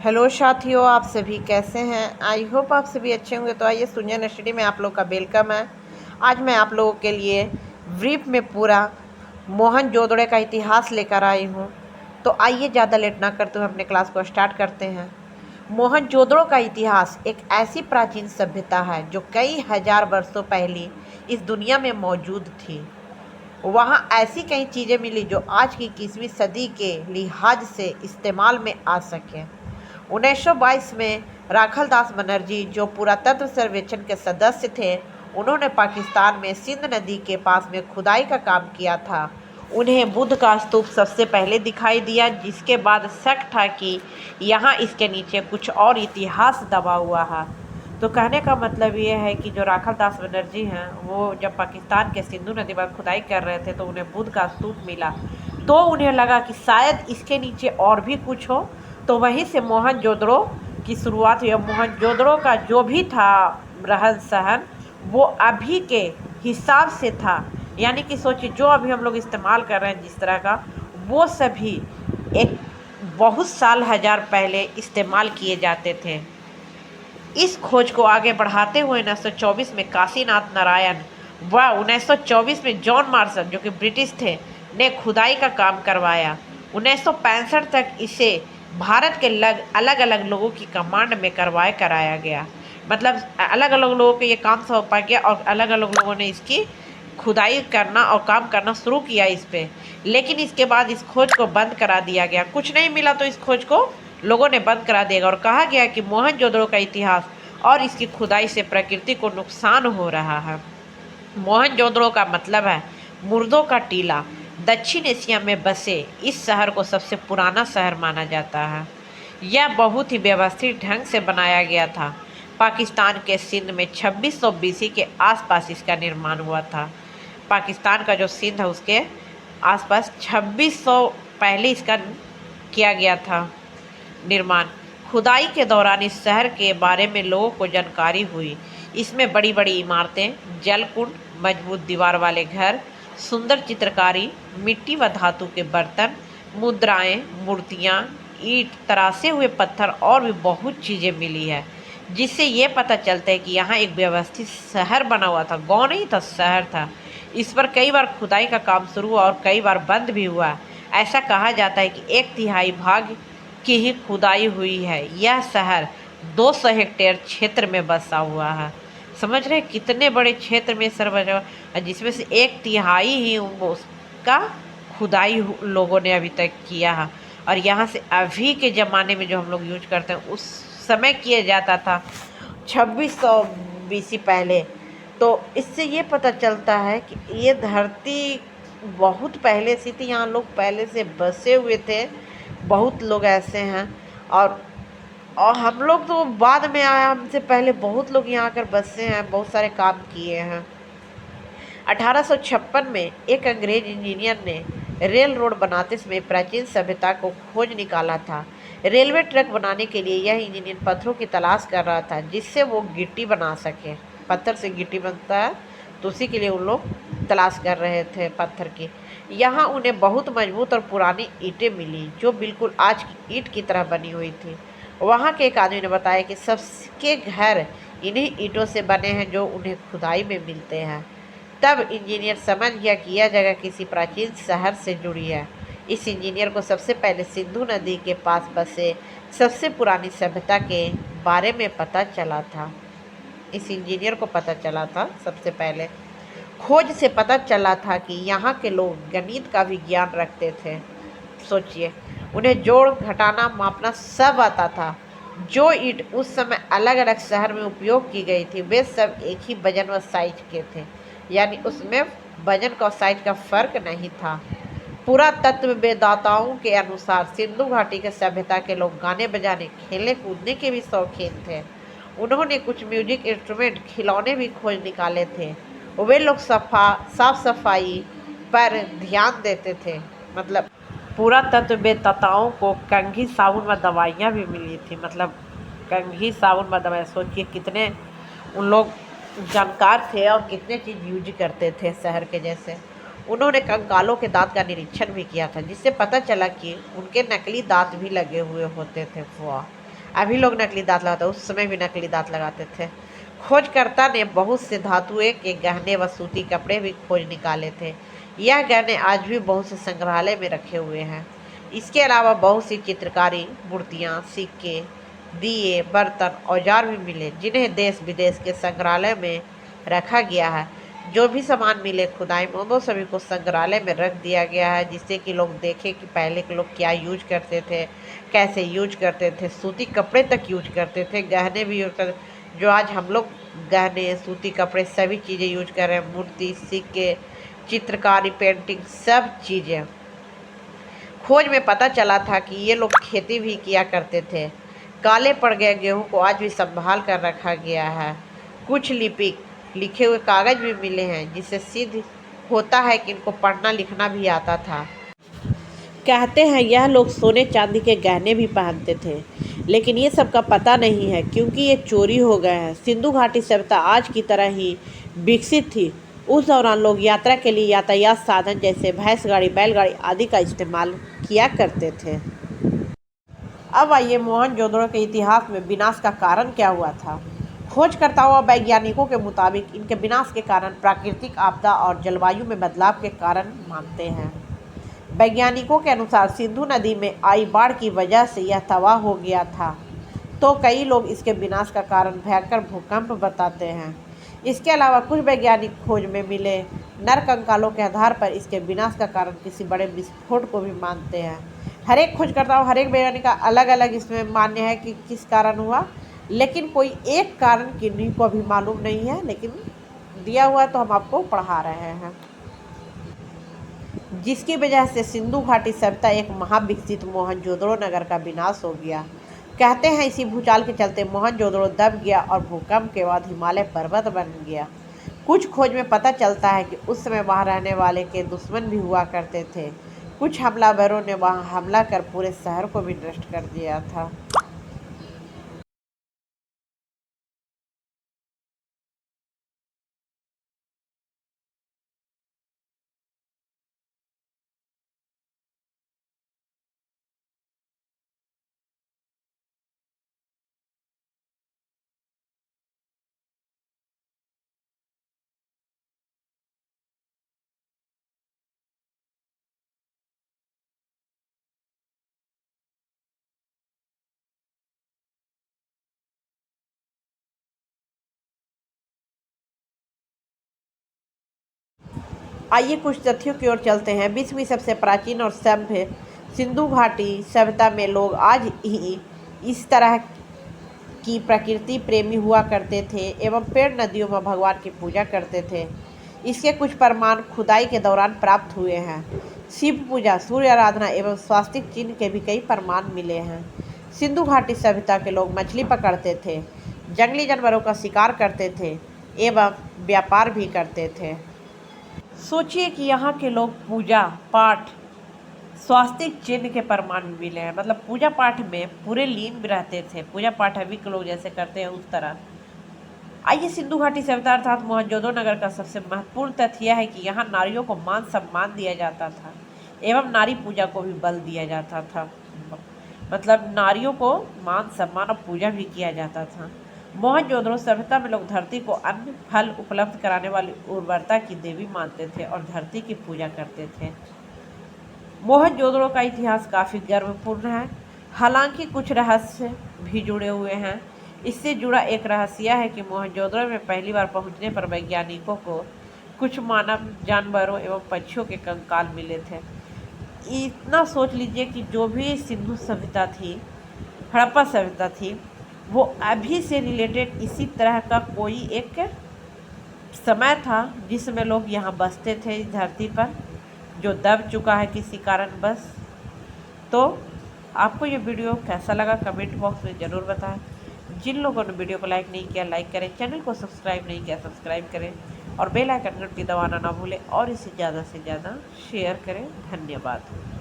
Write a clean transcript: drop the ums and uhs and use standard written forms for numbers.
Hello साथियों, आप सभी कैसे हैं। आई होप आप सभी अच्छे होंगे। तो आइए सुनिए स्टडी में आप लोग का वेलकम है। आज मैं आप लोगों के लिए ब्रीफ में पूरा मोहनजोदड़ो का इतिहास लेकर आई हूँ। तो आइए ज़्यादा लेट ना करते हुए अपने क्लास को स्टार्ट करते हैं। मोहनजोदड़ो का इतिहास एक ऐसी प्राचीन सभ्यता है जो कई हजार वर्षों पहले इस दुनिया में मौजूद थी। वहाँ ऐसी कई चीज़ें मिली जो आज की 21वीं सदी के लिहाज से इस्तेमाल में आ सकें। 1922 में राखलदास बनर्जी, जो पुरातत्व सर्वेक्षण के सदस्य थे, उन्होंने पाकिस्तान में सिंध नदी के पास में खुदाई का काम किया था। उन्हें बुद्ध का स्तूप सबसे पहले दिखाई दिया, जिसके बाद शक था कि यहाँ इसके नीचे कुछ और इतिहास दबा हुआ है। तो कहने का मतलब ये है कि जो राखलदास बनर्जी हैं, वो जब पाकिस्तान के सिंधु नदी पर खुदाई कर रहे थे तो उन्हें बुद्ध का स्तूप मिला। तो उन्हें लगा कि शायद इसके नीचे और भी कुछ हो। तो वहीं से मोहनजोदड़ो की शुरुआत हुई। मोहनजोदड़ो का जो भी था रहन सहन, वो अभी के हिसाब से था। यानी कि सोचिए, जो अभी हम लोग इस्तेमाल कर रहे हैं जिस तरह का, वो सभी एक बहुत साल हजार पहले इस्तेमाल किए जाते थे। इस खोज को आगे बढ़ाते हुए 1924 में काशीनाथ नारायण व 1924 में जॉन मार्शल, जो कि ब्रिटिश थे, ने खुदाई का काम करवाया। 1965 तक इसे भारत के अलग अलग लोगों की कमांड में कराया गया। मतलब अलग अलग लोगों को ये काम सौंपा पा गया और अलग अलग लोगों ने इसकी खुदाई करना और काम करना शुरू किया इस पे। लेकिन इसके बाद इस खोज को बंद करा दिया गया। कुछ नहीं मिला तो इस खोज को लोगों ने बंद करा दिया और कहा गया कि मोहनजोदड़ो का इतिहास और इसकी खुदाई से प्रकृति को नुकसान हो रहा है। मोहनजोदड़ो का मतलब है मुर्दों का टीला। दक्षिण एशिया में बसे इस शहर को सबसे पुराना शहर माना जाता है। यह बहुत ही व्यवस्थित ढंग से बनाया गया था। पाकिस्तान के सिंध में 2600 बीसी के आसपास इसका निर्माण हुआ था। पाकिस्तान का जो सिंध है उसके आसपास 2600 पहले इसका किया गया था निर्माण। खुदाई के दौरान इस शहर के बारे में लोगों को जानकारी हुई। इसमें बड़ी बड़ी इमारतें, जलकुंड, मजबूत दीवार वाले घर, सुंदर चित्रकारी, मिट्टी व धातु के बर्तन, मुद्राएं, मूर्तियां, ईंट, तरासे हुए पत्थर और भी बहुत चीज़ें मिली है, जिससे ये पता चलता है कि यहाँ एक व्यवस्थित शहर बना हुआ था। गांव नहीं था, शहर था। इस पर कई बार खुदाई का काम शुरू हुआ और कई बार बंद भी हुआ। ऐसा कहा जाता है कि 1/3 भाग की ही खुदाई हुई है। यह शहर 200 हेक्टेयर क्षेत्र में बसा हुआ है। समझ रहे कितने बड़े क्षेत्र में सर बसा हुआ, जिसमें से 1/3 ही उसका खुदाई लोगों ने अभी तक किया है। और यहाँ से अभी के ज़माने में जो हम लोग यूज करते हैं, उस समय किया जाता था 2600 बीसी पहले। तो इससे ये पता चलता है कि ये धरती बहुत पहले से थी, यहाँ लोग पहले से बसे हुए थे। बहुत लोग ऐसे हैं और हम लोग तो बाद में आया, हमसे पहले बहुत लोग यहाँ आकर बसे हैं, बहुत सारे काम किए हैं। 1856 में एक अंग्रेज इंजीनियर ने रेल रोड बनाते समय प्राचीन सभ्यता को खोज निकाला था। रेलवे ट्रैक बनाने के लिए यह इंजीनियर पत्थरों की तलाश कर रहा था, जिससे वो गिट्टी बना सके। पत्थर से गिट्टी बनता है, तो उसी के लिए उन लोग तलाश कर रहे थे पत्थर की। यहाँ उन्हें बहुत मजबूत और पुरानी ईंटें मिली, जो बिल्कुल आज की ईंट की तरह बनी हुई थी। वहाँ के एक आदमी ने बताया कि सबके घर इन्हीं ईंटों से बने हैं जो उन्हें खुदाई में मिलते हैं। तब इंजीनियर समझ गया कि यह जगह किसी प्राचीन शहर से जुड़ी है। इस इंजीनियर को सबसे पहले सिंधु नदी के पास बसे सबसे पुरानी सभ्यता के बारे में पता चला था। इस इंजीनियर को पता चला था सबसे पहले। खोज से पता चला था कि यहाँ के लोग गणित का भी ज्ञान रखते थे। सोचिए, उन्हें जोड़, घटाना, मापना सब आता था। जो ईंट उस समय अलग अलग शहर में उपयोग की गई थी, वे सब एक ही वजन व साइज के थे। यानी उसमें वजन का साइज का फर्क नहीं था। पुरातत्ववेदाताओं के अनुसार सिंधु घाटी के सभ्यता के लोग गाने बजाने, खेलने कूदने के भी शौकीन थे। उन्होंने कुछ म्यूजिक इंस्ट्रूमेंट, खिलौने भी खोज निकाले थे। वे लोग साफ सफाई पर ध्यान देते थे। मतलब पुरातत्ववेत्ताओं को कंघी, साबुन व दवाइयाँ भी मिली थी। मतलब कंघी, साबुन व दवाइयाँ, सोचिए कितने उन लोग जानकार थे और कितने चीज़ यूज करते थे शहर के जैसे। उन्होंने कंकालों के दांत का निरीक्षण भी किया था, जिससे पता चला कि उनके नकली दांत भी लगे हुए होते थे। वाह! अभी लोग नकली दांत लगाते, उस समय भी नकली दांत लगाते थे। खोजकर्ता ने बहुत से धातुएं के गहने व सूती कपड़े भी खोज निकाले थे। यह गहने आज भी बहुत से संग्रहालय में रखे हुए हैं। इसके अलावा बहुत सी चित्रकारी, मूर्तियाँ, सिक्के, दिए, बर्तन, औजार भी मिले, जिन्हें देश विदेश के संग्रहालय में रखा गया है। जो भी सामान मिले खुदाई में वो सभी को संग्रहालय में रख दिया गया है, जिससे कि लोग देखें कि पहले के लोग क्या यूज करते थे, कैसे यूज करते थे। सूती कपड़े तक यूज करते थे, गहने भी यूज करते, जो आज हम लोग गहने, सूती कपड़े सभी चीज़ें यूज कर रहे हैं। मूर्ति, सिक्के, चित्रकारी, पेंटिंग, सब चीज़ें। खोज में पता चला था कि ये लोग खेती भी किया करते थे। काले पड़ गए गेहूं को आज भी संभाल कर रखा गया है। कुछ लिखे हुए कागज भी मिले हैं, जिससे सिद्ध होता है कि इनको पढ़ना लिखना भी आता था। कहते हैं यह लोग सोने चांदी के गहने भी पहनते थे, लेकिन ये सब का पता नहीं है क्योंकि ये चोरी हो गए हैं। सिंधु घाटी सभ्यता आज की तरह ही विकसित थी। उस दौरान लोग यात्रा के लिए यातायात साधन जैसे भैंस गाड़ी, बैलगाड़ी आदि का इस्तेमाल किया करते थे। अब आइए मोहनजोदड़ो के इतिहास में विनाश का कारण क्या हुआ था। खोजकर्ताओं और वैज्ञानिकों के मुताबिक इनके विनाश के कारण प्राकृतिक आपदा और जलवायु में बदलाव के कारण मानते हैं। वैज्ञानिकों के अनुसार सिंधु नदी में आई बाढ़ की वजह से यह तबाह हो गया था, तो कई लोग इसके विनाश का कारण भयंकर भूकंप बताते हैं। इसके अलावा कुछ वैज्ञानिक खोज में मिले नर कंकालों के आधार पर इसके विनाश का कारण किसी बड़े विस्फोट को भी मानते हैं। हर एक खोजकर्ता, हर एक वैज्ञानिक का अलग अलग इसमें मान्य है कि किस कारण हुआ, लेकिन कोई एक कारण किन्हीं को अभी मालूम नहीं है, लेकिन दिया हुआ तो हम आपको पढ़ा रहे हैं। जिसकी वजह से सिंधु घाटी सभ्यता एक महाविकसित मोहनजोदड़ो नगर का विनाश हो गया। कहते हैं इसी भूचाल के चलते मोहनजोदड़ो दब गया और भूकंप के बाद हिमालय पर्वत बन गया। कुछ खोज में पता चलता है कि उस समय वहां रहने वाले के दुश्मन भी हुआ करते थे। कुछ हमलावरों ने वहां हमला कर पूरे शहर को भी नष्ट कर दिया था। आइए कुछ तथ्यों की ओर चलते हैं। विश्व की सबसे प्राचीन और सभ्य सिंधु घाटी सभ्यता में लोग आज ही इस तरह की प्रकृति प्रेमी हुआ करते थे एवं पेड़, नदियों में भगवान की पूजा करते थे। इसके कुछ प्रमाण खुदाई के दौरान प्राप्त हुए हैं। शिव पूजा, सूर्य आराधना एवं स्वास्तिक चिन्ह के भी कई प्रमाण मिले हैं। सिंधु घाटी सभ्यता के लोग मछली पकड़ते थे, जंगली जानवरों का शिकार करते थे एवं व्यापार भी करते थे। सोचिए कि यहाँ के लोग पूजा पाठ, स्वास्तिक चिन्ह के प्रमाण भी मिले हैं, मतलब पूजा पाठ में पूरे लीन भी रहते थे। पूजा पाठ अभी के लोग जैसे करते हैं उस तरह। आइए सिंधु घाटी सभ्यता अर्थात मोहनजोदड़ो नगर का सबसे महत्वपूर्ण तथ्य यह है कि यहाँ नारियों को मान सम्मान दिया जाता था एवं नारी पूजा को भी बल दिया जाता था। मतलब नारियों को मान सम्मान और पूजा भी किया जाता था। मोहनजोदड़ो सभ्यता में लोग धरती को अन्न फल उपलब्ध कराने वाली उर्वरता की देवी मानते थे और धरती की पूजा करते थे। मोहनजोदड़ो का इतिहास काफ़ी गर्वपूर्ण है, हालांकि कुछ रहस्य भी जुड़े हुए हैं। इससे जुड़ा एक रहस्य है कि मोहनजोदड़ो में पहली बार पहुंचने पर वैज्ञानिकों को कुछ मानव जानवरों एवं पक्षियों के कंकाल मिले थे। इतना सोच लीजिए कि जो भी सिंधु सभ्यता थी, हड़प्पा सभ्यता थी, वो अभी से रिलेटेड इसी तरह का कोई एक समय था जिसमें लोग यहाँ बसते थे इस धरती पर, जो दब चुका है किसी कारणवश। तो आपको ये वीडियो कैसा लगा कमेंट बॉक्स में ज़रूर बताएं। जिन लोगों ने वीडियो को लाइक नहीं किया लाइक करें, चैनल को सब्सक्राइब नहीं किया सब्सक्राइब करें और बेल आइकन घंटी दबाना ना भूलें और इसे ज़्यादा से ज़्यादा शेयर करें। धन्यवाद।